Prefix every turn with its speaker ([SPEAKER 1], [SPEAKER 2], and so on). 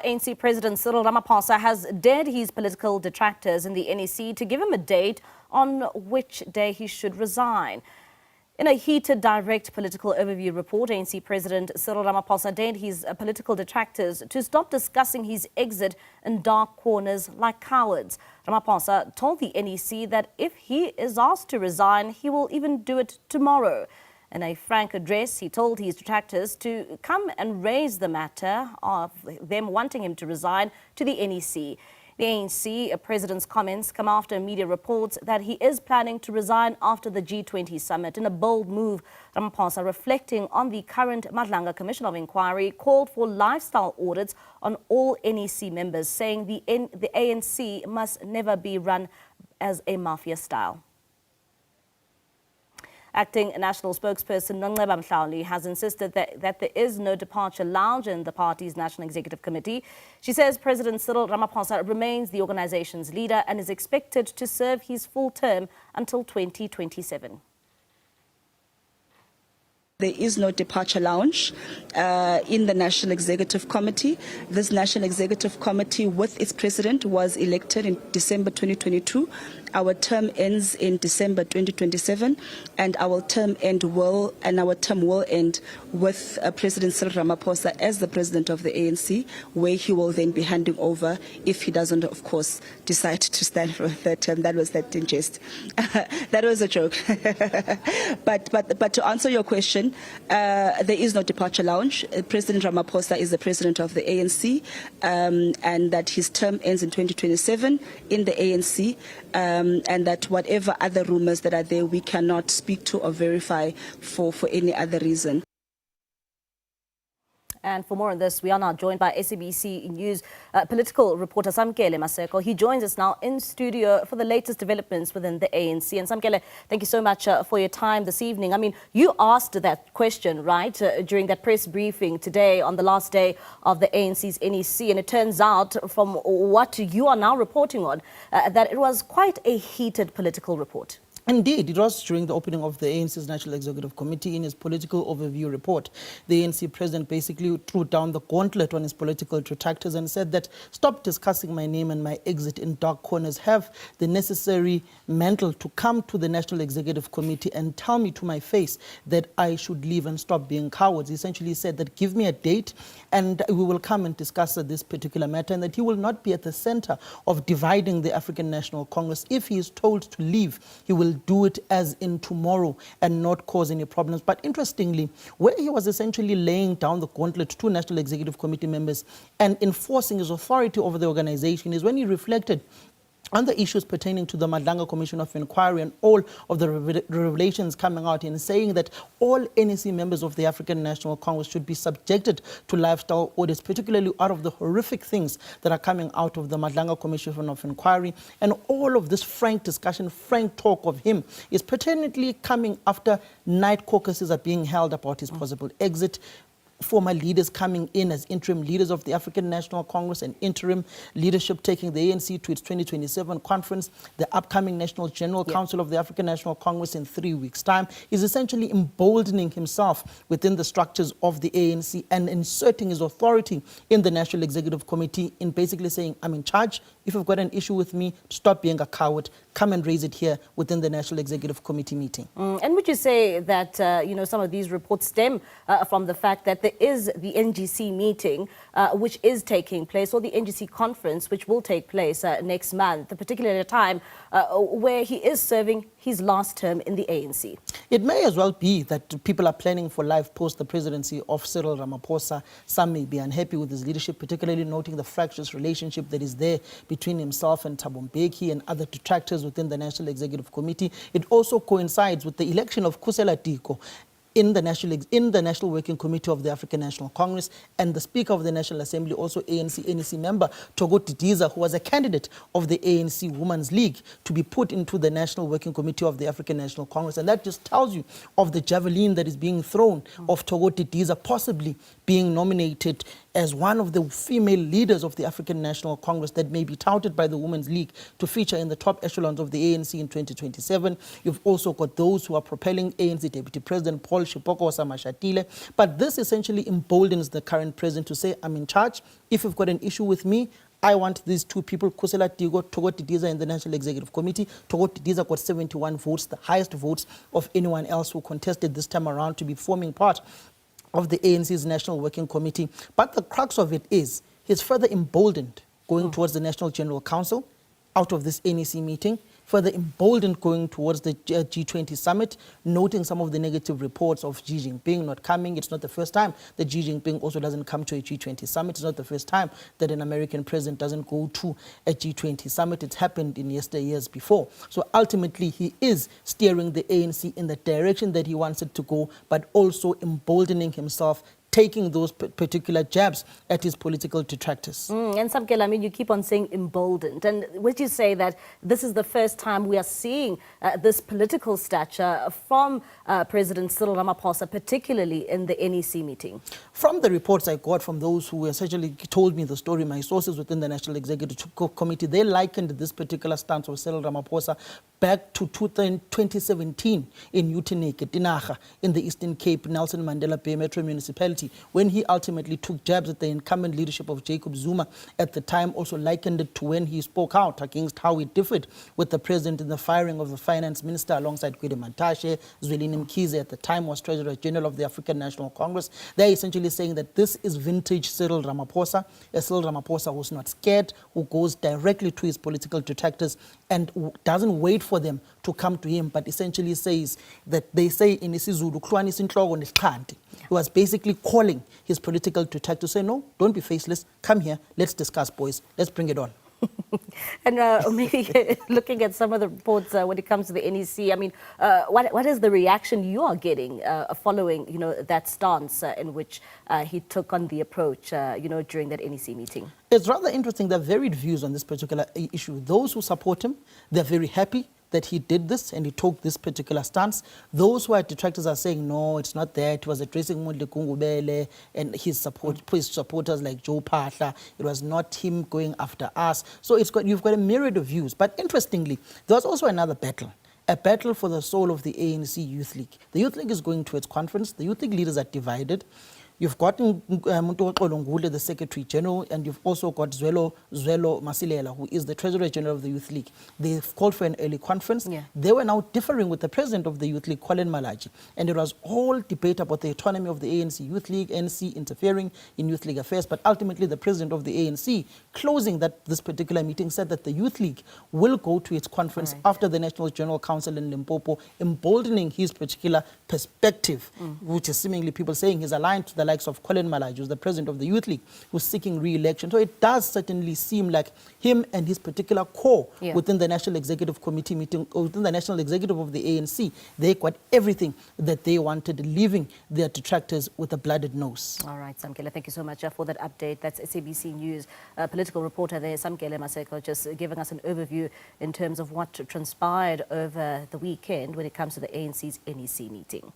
[SPEAKER 1] ANC President Cyril Ramaphosa has dared his political detractors in the NEC to give him a date on which day he should resign. In a heated direct political overview report, ANC President Cyril Ramaphosa dared his political detractors to stop discussing his exit in dark corners like cowards. Ramaphosa told the NEC that if he is asked to resign, he will even do it tomorrow. In a frank address, he told his detractors to come and raise the matter of them wanting him to resign to the NEC. The ANC president's comments come after media reports that he is planning to resign after the G20 Summit. In a bold move, Ramaphosa, reflecting on the current Madlanga Commission of Inquiry, called for lifestyle audits on all NEC members, saying the ANC must never be run as a mafia style. Acting National Spokesperson Madlanga Commission has insisted that there is no departure lounge in the party's National Executive Committee. She says President Cyril Ramaphosa remains the organization's leader and is expected to serve his full term until 2027.
[SPEAKER 2] There is no departure lounge in the National Executive Committee. This National Executive Committee, with its president, was elected in December 2022. Our term ends in December 2027, and our term will end with President Cyril Ramaphosa as the president of the ANC, where he will then be handing over if he doesn't, of course, decide to stand for a third term. That was that in jest. That was a joke. but to answer your question, there is no departure lounge. President Ramaphosa is the president of the ANC, and that his term ends in 2027 in the ANC, and that whatever other rumors that are there, we cannot speak to or verify for any other reason.
[SPEAKER 1] And for more on this, we are now joined by SABC News political reporter Samkele Maseko. He joins us now in studio for the latest developments within the ANC. And Samkele, thank you so much for your time this evening. I mean, you asked that question, right, during that press briefing today on the last day of the ANC's NEC. And it turns out, from what you are now reporting on, that it was quite a heated political report.
[SPEAKER 3] Indeed, it was during the opening of the ANC's National Executive Committee. In his political overview report, the ANC president basically threw down the gauntlet on his political detractors and said that stop discussing my name and my exit in dark corners. Have the necessary mantle to come to the National Executive Committee and tell me to my face that I should leave and stop being cowards. He essentially said that give me a date and we will come and discuss this particular matter, and that he will not be at the center of dividing the African National Congress. If he is told to leave, he will do it as in tomorrow and not cause any problems. But interestingly, where he was essentially laying down the gauntlet to National Executive Committee members and enforcing his authority over the organization is when he reflected on the issues pertaining to the Madlanga Commission of Inquiry and all of the revelations coming out in saying that all NEC members of the African National Congress should be subjected to lifestyle audits, particularly out of the horrific things that are coming out of the Madlanga Commission of Inquiry. And all of this frank discussion, frank talk of him is pertinently coming after night caucuses are being held about his possible exit, former leaders coming in as interim leaders of the African National Congress and interim leadership taking the ANC to its 2027 conference, the upcoming National General Council of the African National Congress in 3 weeks' time, is essentially emboldening himself within the structures of the ANC and inserting his authority in the National Executive Committee in basically saying, I'm in charge. If you've got an issue with me, stop being a coward. Come and raise it here within the National Executive Committee meeting.
[SPEAKER 1] And would you say that, some of these reports stem from the fact that there is the NGC meeting, which is taking place, or the NGC conference, which will take place next month, particularly at a time where he is serving his last term in the ANC?
[SPEAKER 3] It may as well be that people are planning for life post the presidency of Cyril Ramaphosa. Some may be unhappy with his leadership, particularly noting the fractious relationship that is there between himself and Thabo Mbeki and other detractors within the National Executive Committee. It also coincides with the election of Kusela Tiko in the National Working Committee of the African National Congress, and the Speaker of the National Assembly, also ANC NEC member Thoko Didiza, who was a candidate of the ANC Women's League, to be put into the National Working Committee of the African National Congress. And that just tells you of the javelin that is being thrown of Thoko Didiza possibly being nominated as one of the female leaders of the African National Congress that may be touted by the Women's League to feature in the top echelons of the ANC in 2027. You've also got those who are propelling ANC Deputy President Paul Shipokosa, Mashatile. But this essentially emboldens the current president to say, I'm in charge. If you've got an issue with me, I want these two people, Kusela Tigo, Togo Tidiza in the National Executive Committee. Togo Tidiza got 71 votes, the highest votes of anyone else who contested this time around to be forming part of the ANC's National Working Committee. But the crux of it is, he's further emboldened going towards the National General Council out of this NEC meeting, further emboldened going towards the G20 Summit, noting some of the negative reports of Xi Jinping not coming. It's not the first time that Xi Jinping also doesn't come to a G20 Summit. It's not the first time that an American president doesn't go to a G20 Summit. It's happened in years before. So ultimately, he is steering the ANC in the direction that he wants it to go, but also emboldening himself, taking those particular jabs at his political detractors.
[SPEAKER 1] And Samkele, I mean, you keep on saying emboldened. And would you say that this is the first time we are seeing this political stature from President Cyril Ramaphosa, particularly in the NEC meeting?
[SPEAKER 3] From the reports I got from those who essentially told me the story, my sources within the National Executive Committee, they likened this particular stance of Cyril Ramaphosa back to 2017 in Uteneke, Tinaga, in the Eastern Cape, Nelson Mandela Bay Metro Municipality, when he ultimately took jabs at the incumbent leadership of Jacob Zuma. At the time, also likened it to when he spoke out against how he differed with the president in the firing of the finance minister alongside Gwede Mantashe. Zwelini Mkhize at the time was Treasurer General of the African National Congress. They're essentially saying that this is vintage Cyril Ramaphosa, a Cyril Ramaphosa who's not scared, who goes directly to his political detractors and doesn't wait for them to come to him, but essentially says that they say in isiZulu, he was basically calling his political detractors to say, no, don't be faceless, come here, let's discuss, boys, let's bring it on.
[SPEAKER 1] And maybe looking at some of the reports when it comes to the NEC, I mean, what is the reaction you are getting following, that stance in which he took on the approach, during that NEC meeting?
[SPEAKER 3] It's rather interesting. There are varied views on this particular issue. Those who support him, they're very happy that he did this and he took this particular stance. Those who are detractors are saying, no, it's not that. It was addressing Mundle Kungubele and his supporters like Joe Pahla. It was not him going after us. So you've got a myriad of views. But interestingly, there was also another battle. A battle for the soul of the ANC Youth League. The Youth League is going to its conference. The Youth League leaders are divided. You've got the Secretary General, and you've also got Zwelo Masilela, who is the Treasurer General of the Youth League. They've called for an early conference. Yeah. They were now differing with the President of the Youth League, Colin Malachi. And it was all debate about the autonomy of the ANC Youth League, ANC interfering in Youth League affairs. But ultimately, the President of the ANC, closing this particular meeting, said that the Youth League will go to its conference after the National General Council in Limpopo, emboldening his particular perspective, which is seemingly people saying he's aligned to the likes of Colin Malaj, who's the president of the Youth League, who's seeking re-election. So it does certainly seem like him and his particular core within the National Executive Committee meeting, or within the National Executive of the ANC, they got everything that they wanted, leaving their detractors with a blooded nose.
[SPEAKER 1] All right, Samkele, thank you so much for that update. That's SABC News political reporter there, Samkele Maseko, just giving us an overview in terms of what transpired over the weekend when it comes to the ANC's NEC meeting.